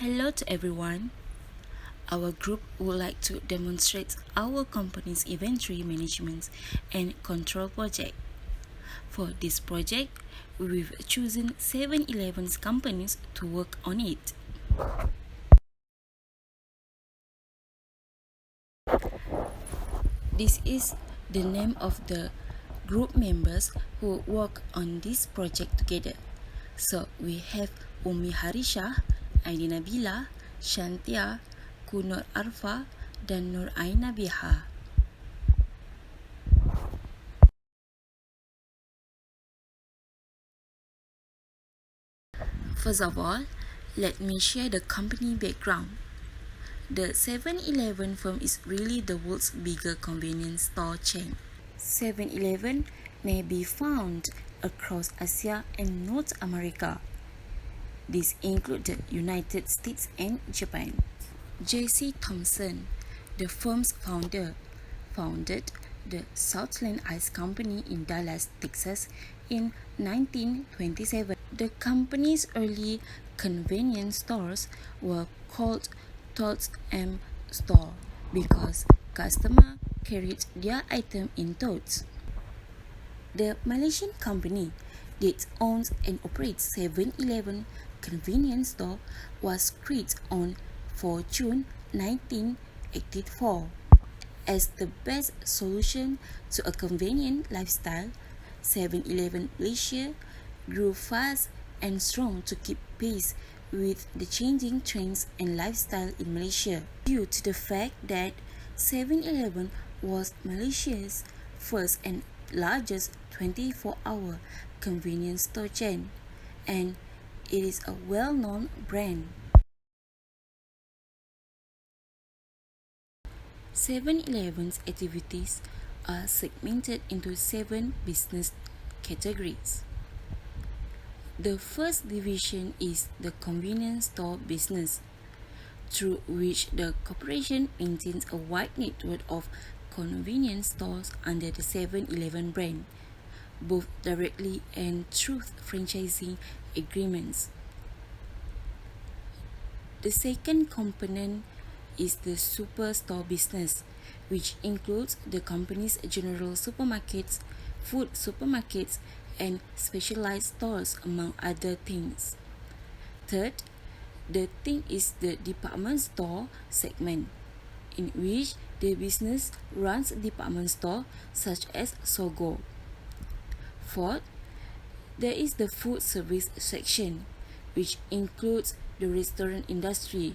Hello to everyone. Our group would like to demonstrate our company's inventory management and control project. For this project, we've chosen 7-Eleven's companies to work on it. This is the name of the group members who work on this project together. So we have Umi Harisha, Aini Nabila, Shantia, Kunur Arfa, dan Nur Aina Biha. First of all, let me share the company background. The 7-Eleven firm is really the world's biggest convenience store chain. 7-Eleven may be found across Asia and North America. These include the United States and Japan. J.C. Thompson, the firm's founder, founded the Southland Ice Company in Dallas, Texas in 1927. The company's early convenience stores were called Totes M Store because customers carried their item in totes. The Malaysian company that owns and operates 7-Eleven convenience store was created on 4 June 1984. As the best solution to a convenient lifestyle, 7-Eleven Malaysia grew fast and strong to keep pace with the changing trends and lifestyle in Malaysia. Due to the fact that 7-Eleven was Malaysia's first and largest 24-hour convenience store chain, and it is a well-known brand. 7-Eleven's activities are segmented into 7 business categories. The first division is the convenience store business, through which the corporation maintains a wide network of convenience stores under the 7-Eleven brand, both directly and through franchising agreements. The second component is the superstore business, which includes the company's general supermarkets, food supermarkets, and specialized stores, among other things. Third, the thing is the department store segment, in which the business runs department store such as Sogo. Fourth, there is the food service section, which includes the restaurant industry,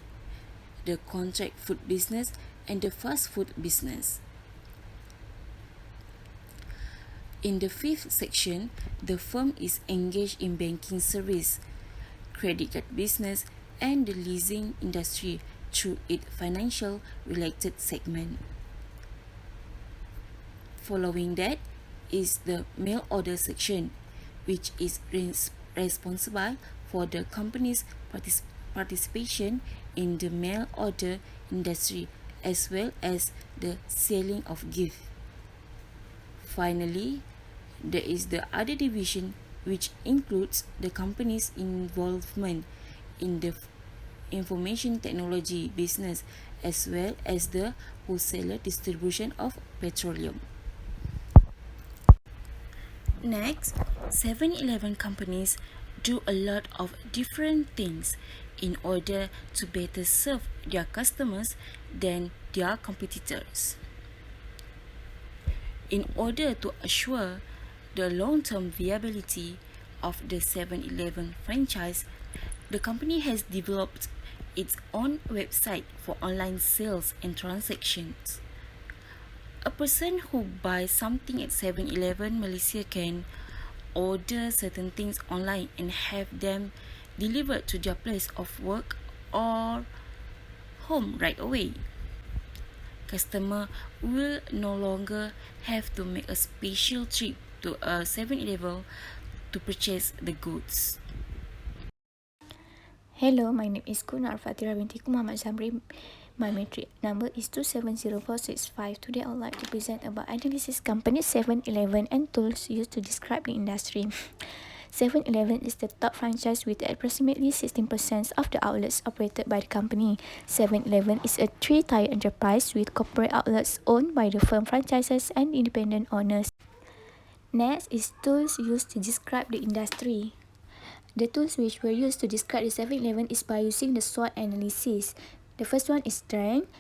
the contract food business, and the fast food business. In the fifth section, the firm is engaged in banking service, credit card business, and the leasing industry through its financial related segment. Following that is the mail order section, which is responsible for the company's participation in the mail order industry as well as the selling of gifts. Finally, there is the other division, which includes the company's involvement in the information technology business as well as the wholesaler distribution of petroleum. Next, 7-Eleven companies do a lot of different things in order to better serve their customers than their competitors. In order to assure the long-term viability of the 7-Eleven franchise, the company has developed its own website for online sales and transactions. A person who buys something at 7-Eleven Malaysia can order certain things online and have them delivered to their place of work or home right away. Customer will no longer have to make a special trip to a 7-Eleven to purchase the goods. Hello, my name is Kunar Fatira binti Muhammad Zamri. My metric number is 2704665. Today I would like to present about analysis company 7-Eleven and tools used to describe the industry. 7-Eleven is the top franchise with approximately 16% of the outlets operated by the company. 7-Eleven is a three-tier enterprise with corporate outlets owned by the firm franchises and independent owners. Next is tools used to describe the industry. The tools which were used to describe the 7-Eleven is by using the SWOT analysis. The first one is strength.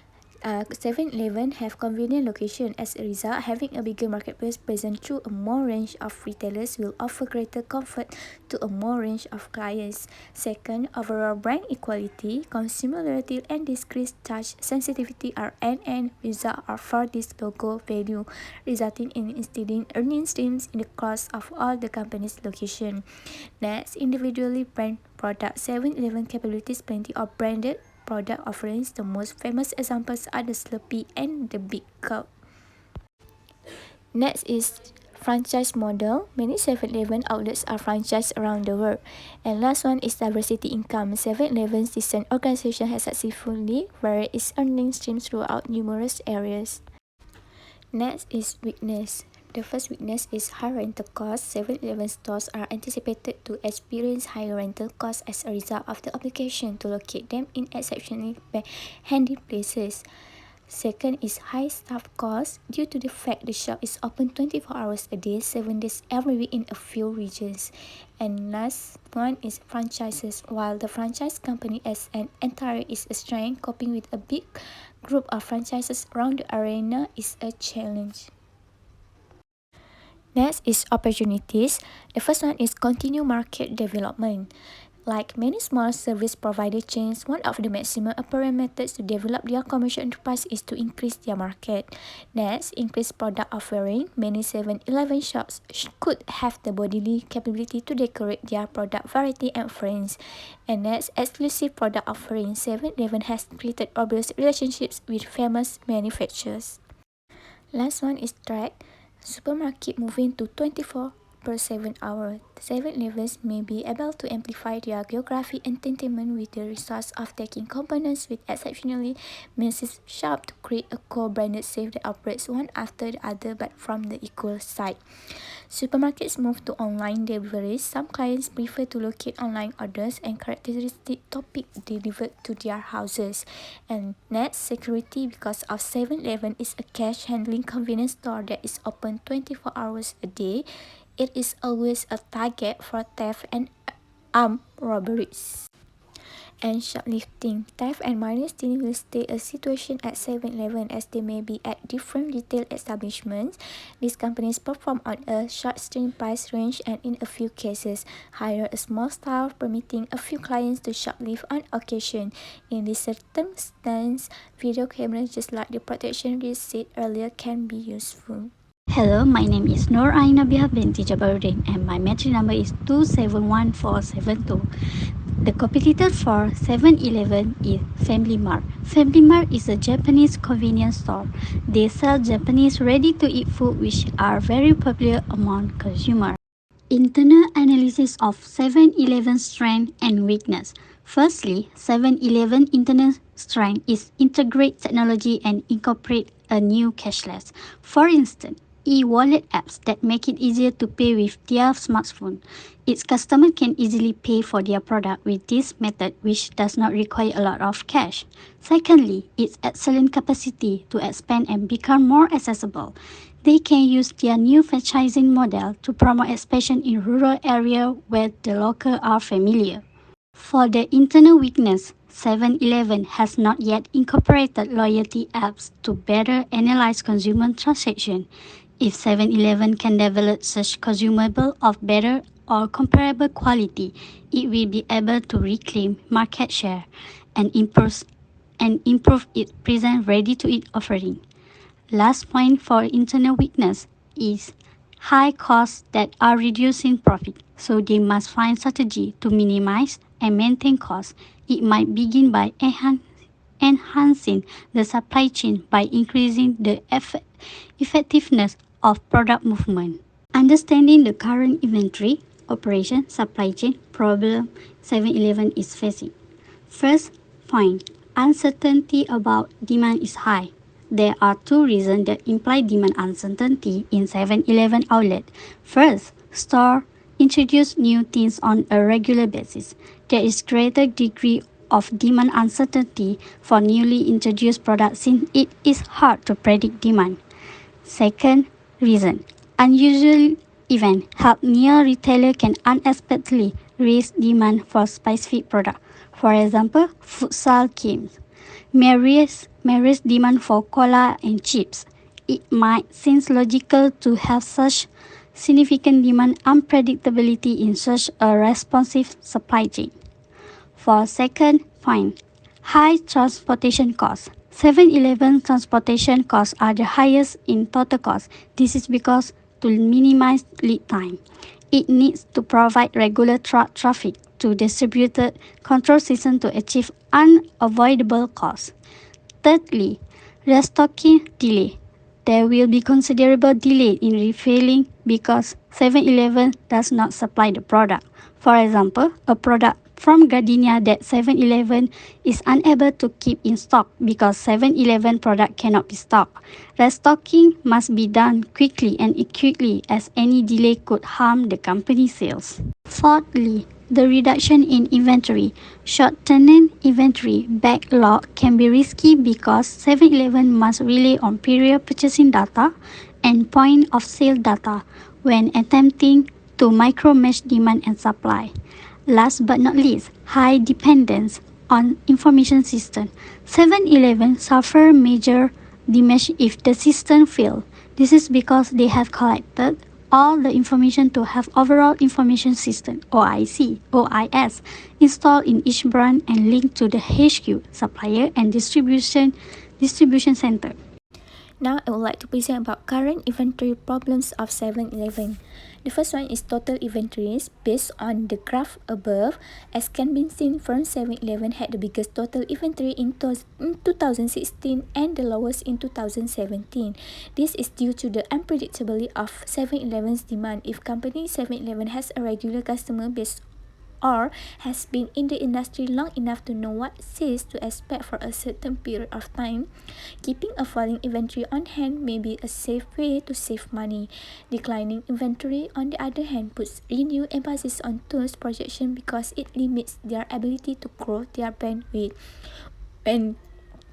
7-Eleven have convenient location. As a result, having a bigger marketplace present through a more range of retailers will offer greater comfort to a more range of clients. Second, overall brand equality, consumer loyalty, and decreased touch sensitivity are end-end result of for this logo value, resulting in instilling earning streams in the course of all the company's location. Next, individually brand product. 7-Eleven capabilities plenty of branded product offerings. The most famous examples are the Slurpee and the Big Cup. Next is franchise model. Many 7-Eleven outlets are franchised around the world. And last one is diversity income. 7-Eleven's decent organization has successfully varied its earning streams throughout numerous areas. Next is weakness. The first weakness is high rental costs. 7-Eleven stores are anticipated to experience higher rental costs as a result of the obligation to locate them in exceptionally handy places. Second is high staff costs due to the fact the shop is open 24 hours a day, 7 days every week in a few regions. And last one is franchises. While the franchise company as an entire is a strength, coping with a big group of franchises around the arena is a challenge. Next is opportunities. The first one is continued market development. Like many small service provider chains, one of the maximum apparent methods to develop their commercial enterprise is to increase their market. Next, increase product offering. Many 7-Eleven shops could have the bodily capability to decorate their product variety and offerings. And next, exclusive product offering. 7-Eleven has created obvious relationships with famous manufacturers. Last one is threat. Supermarket moving to 24/7 hour. 7-Elevens may be able to amplify their geographic entertainment with the resource of taking components with exceptionally massive shop to create a co-branded save that operates one after the other but from the equal side. Supermarkets move to online deliveries. Some clients prefer to locate online orders and characteristic topic delivered to their houses. And next, security. Because of 7-Eleven is a cash handling convenience store that is open 24 hours a day, it is always a target for theft and armed robberies. And shoplifting. Theft and minor stealing will stay a situation at 7-Eleven as they may be at different retail establishments. These companies perform on a short-string price range and in a few cases hire a small staff, permitting a few clients to shoplift on occasion. In this circumstance, video cameras, just like the protection we said earlier, can be useful. Hello, my name is Nur Aina Biha binti Jabaruddin and my metric number is 271472. The competitor for 7-Eleven is Family Mart. Family Mart is a Japanese convenience store. They sell Japanese ready-to-eat food which are very popular among consumers. Internal analysis of 7-Eleven strength and weakness. Firstly, 7-Eleven internal strength is integrate technology and incorporate a new cashless. For instance, e-wallet apps that make it easier to pay with their smartphone. Its customers can easily pay for their product with this method, which does not require a lot of cash. Secondly, its excellent capacity to expand and become more accessible. They can use their new franchising model to promote expansion in rural areas where the locals are familiar. For the internal weakness, 7-Eleven has not yet incorporated loyalty apps to better analyze consumer transactions. If 7-Eleven can develop such consumables of better or comparable quality, it will be able to reclaim market share and improve its present ready-to-eat offering. Last point for internal weakness is high costs that are reducing profit, so they must find strategy to minimize and maintain costs. It might begin by enhancing the supply chain by increasing the effectiveness of product movement. Understanding the current inventory, operation, supply chain problem 7-Eleven is facing. First point, uncertainty about demand is high. There are two reasons that imply demand uncertainty in 7-Eleven outlet. First, store introduce new things on a regular basis. There is greater degree of demand uncertainty for newly introduced products since it is hard to predict demand. Second reason, unusual event help near retailer can unexpectedly raise demand for specific product. For example, futsal games may raise demand for cola and chips. It might seem logical to have such significant demand unpredictability in such a responsive supply chain. For second point, high transportation costs. 7-Eleven transportation costs are the highest in total cost. This is because to minimize lead time, it needs to provide regular truck traffic to distributed control system to achieve unavoidable costs. Thirdly, restocking delay. There will be considerable delay in refilling because 7-Eleven does not supply the product. For example, a product from Gardenia that 7-Eleven is unable to keep in stock because 7-Eleven product cannot be stocked. Restocking must be done quickly and acutely as any delay could harm the company's sales. Fourthly, the reduction in inventory. Short-term inventory backlog can be risky because 7-Eleven must rely on period purchasing data and point of sale data when attempting to micromanage demand and supply. Last but not least, high dependence on information system. 7-Eleven suffer major damage if the system fail. This is because they have collected all the information to have overall information system OIS installed in each brand and linked to the HQ supplier and distribution center. Now I would like to present about current inventory problems of 7-Eleven. The first one is total inventories. Based on the graph above, as can be seen from 7-Eleven had the biggest total inventory in 2016 and the lowest in 2017. This is due to the unpredictability of 7-Eleven's demand. If company 7-Eleven has a regular customer base or has been in the industry long enough to know what sales to expect for a certain period of time, keeping a falling inventory on hand may be a safe way to save money. Declining inventory, on the other hand, puts renewed emphasis on those projections because it limits their ability to grow their bandwidth. When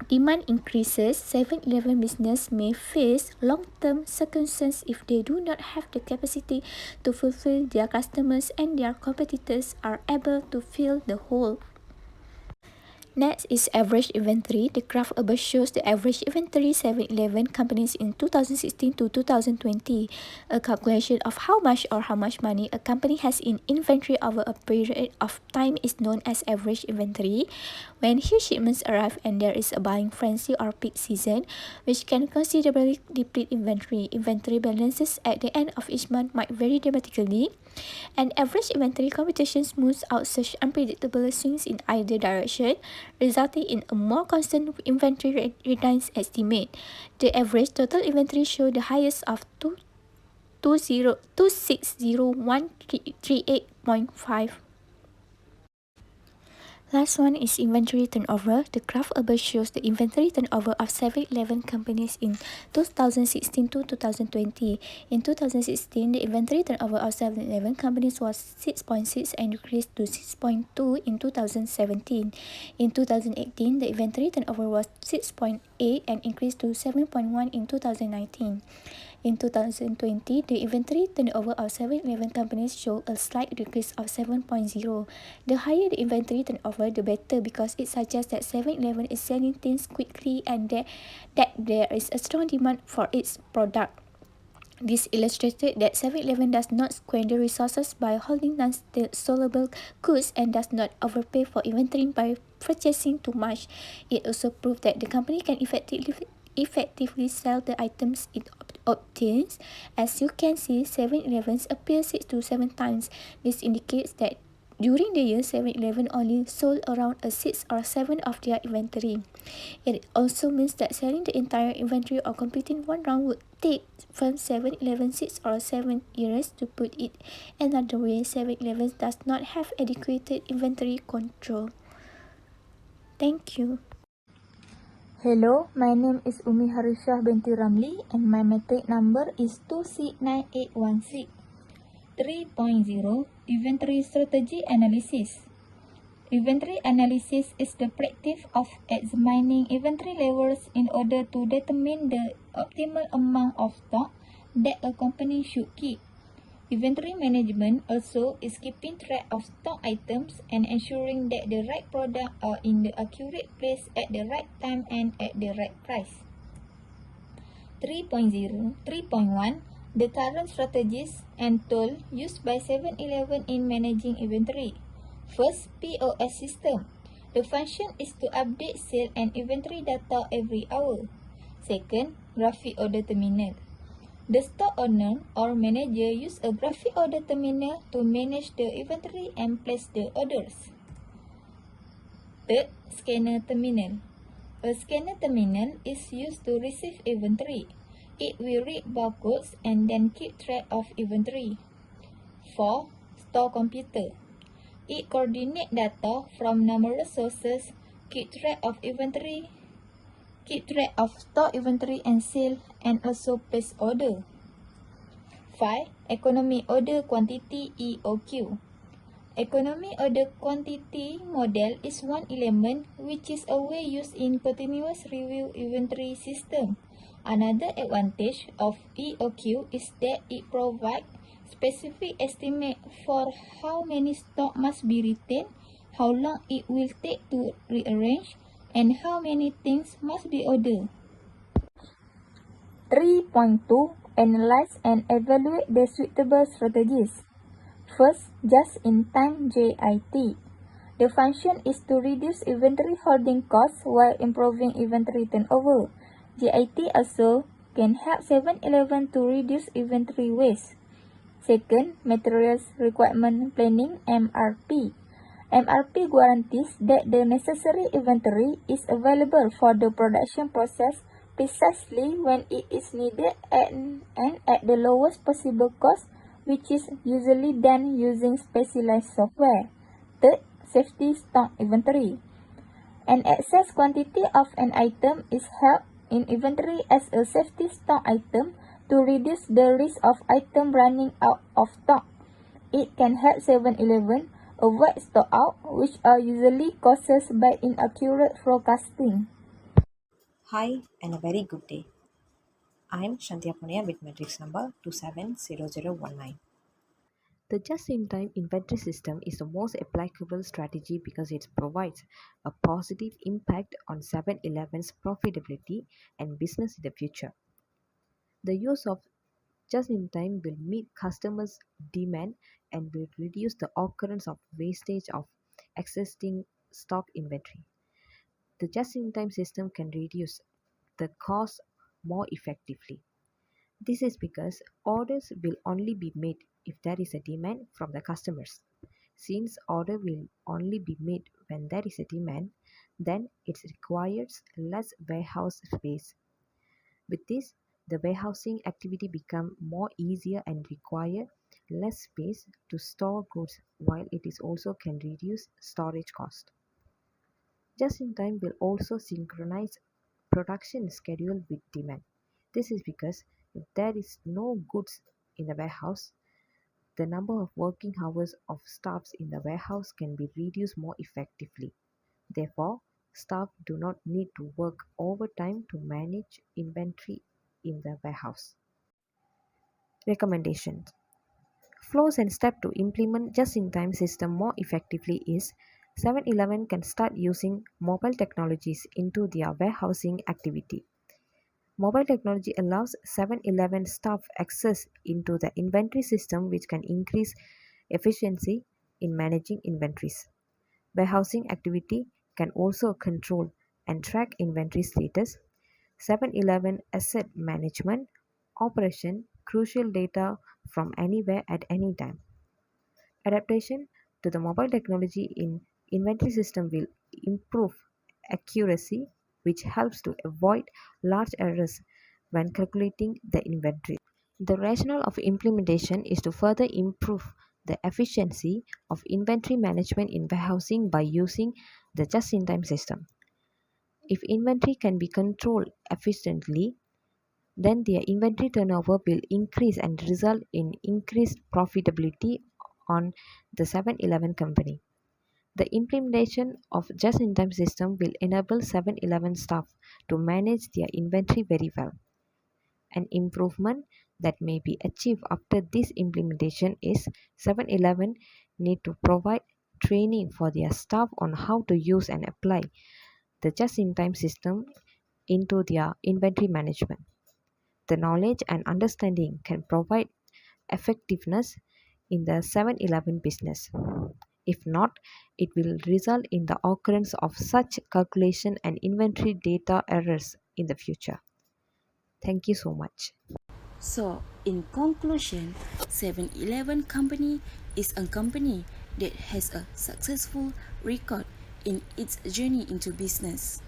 demand increases, 7-Eleven business may face long-term circumstances if they do not have the capacity to fulfill their customers and their competitors are able to fill the hole. Next is average inventory. The graph above shows the average inventory 7-Eleven companies in 2016 to 2020. A calculation of how much money a company has in inventory over a period of time is known as average inventory. When huge shipments arrive and there is a buying frenzy or peak season, which can considerably deplete inventory, inventory balances at the end of each month might vary dramatically. An average inventory computation smooths out such unpredictable swings in either direction, resulting in a more constant inventory returns estimate. The average total inventory showed the highest of 260,138.5. Last one is inventory turnover. The graph above shows the inventory turnover of 7-Eleven companies in 2016 to 2020. In 2016, the inventory turnover of 7-Eleven companies was 6.6 and decreased to 6.2 in 2017. In 2018, the inventory turnover was 6.8 and increased to 7.1 in 2019. In 2020, the inventory turnover of 7-Eleven companies showed a slight decrease of 7.0. The higher the inventory turnover, the better because it suggests that 7-Eleven is selling things quickly and that there is a strong demand for its product. This illustrated that 7-Eleven does not squander resources by holding non-saleable goods and does not overpay for inventory by purchasing too much. It also proved that the company can effectively sell the items it obtains. As you can see, 7-Elevens appear 6 to 7 times. This indicates that during the year, 7-Eleven only sold around a 6 or 7 of their inventory. It also means that selling the entire inventory or completing one round would take from 7-Eleven 6 or 7 years. To put it another way, 7-Eleven does not have adequate inventory control. Thank you. Hello, my name is Umi Harusyah binti Ramli and my matric number is 269816. 3.0 Inventory Strategy Analysis. Inventory analysis is the practice of examining inventory levels in order to determine the optimal amount of stock that a company should keep. Inventory management also is keeping track of stock items and ensuring that the right product are in the accurate place at the right time and at the right price. 3.1 The current strategies and tool used by 7-Eleven in managing inventory. First, POS system. The function is to update sale and inventory data every hour. Second, graphic order terminal. The store owner or manager use a graphic order terminal to manage the inventory and place the orders. Third, scanner terminal. A scanner terminal is used to receive inventory. It will read barcodes and then keep track of inventory. 4. Store computer. It coordinates data from numerous sources, keep track of store inventory and sale, and also place order. 5. Economy order quantity EOQ. Economy order quantity model is one element which is a way used in continuous review inventory system. Another advantage of EOQ is that it provides specific estimate for how many stock must be retained, how long it will take to rearrange, and how many things must be ordered. 3.2 Analyze and evaluate the suitable strategies. First, just-in-time JIT. The function is to reduce inventory holding costs while improving inventory turnover. JIT also can help 7-Eleven to reduce inventory waste. Second, materials requirement planning (MRP). MRP guarantees that the necessary inventory is available for the production process precisely when it is needed and at the lowest possible cost, which is usually done using specialized software. Third, safety stock inventory. An excess quantity of an item is held in inventory as a safety stock item to reduce the risk of item running out of stock. It can help 7-Eleven avoid stock out, which are usually caused by inaccurate forecasting. Hi and a very good day. I am Shantia Punia with matrix number 270019. The just-in-time inventory system is the most applicable strategy because it provides a positive impact on 7-Eleven's profitability and business in the future. The use of just-in-time will meet customers' demand and will reduce the occurrence of wastage of existing stock inventory. The just-in-time system can reduce the cost more effectively. This is because orders will only be made if there is a demand from the customers. Since order will only be made when there is a demand, then it requires less warehouse space. With this, the warehousing activity become more easier and require less space to store goods, while it is also can reduce storage cost. Just in time will also synchronize production schedule with demand. This is because if there is no goods in the warehouse, the number of working hours of staffs in the warehouse can be reduced more effectively. Therefore, staff do not need to work overtime to manage inventory in the warehouse. Recommendations. Flows and steps to implement just-in-time system more effectively is 7-Eleven can start using mobile technologies into their warehousing activity. Mobile technology allows 7-Eleven staff access into the inventory system, which can increase efficiency in managing inventories. Warehousing activity can also control and track inventory status, 7-Eleven asset management, operation, crucial data from anywhere at any time. Adaptation to the mobile technology in inventory system will improve accuracy, which helps to avoid large errors when calculating the inventory. The rationale of implementation is to further improve the efficiency of inventory management in warehousing by using the just-in-time system. If inventory can be controlled efficiently, then their inventory turnover will increase and result in increased profitability on the 7-Eleven company. The implementation of just-in-time system will enable 7-Eleven staff to manage their inventory very well. An improvement that may be achieved after this implementation is 7-Eleven need to provide training for their staff on how to use and apply the just-in-time system into their inventory management. The knowledge and understanding can provide effectiveness in the 7-Eleven business. If not, it will result in the occurrence of such calculation and inventory data errors in the future. Thank you so much. So, in conclusion, 7-Eleven company is a company that has a successful record in its journey into business.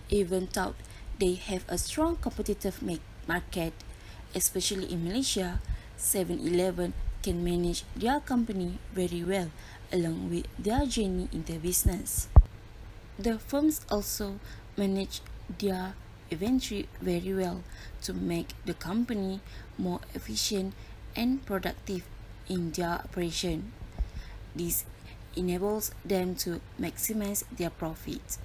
Even though they have a strong competitive market, especially in Malaysia, 7-Eleven can manage their company very well along with their journey into business. The firms also manage their inventory very well to make the company more efficient and productive in their operation. This enables them to maximize their profits.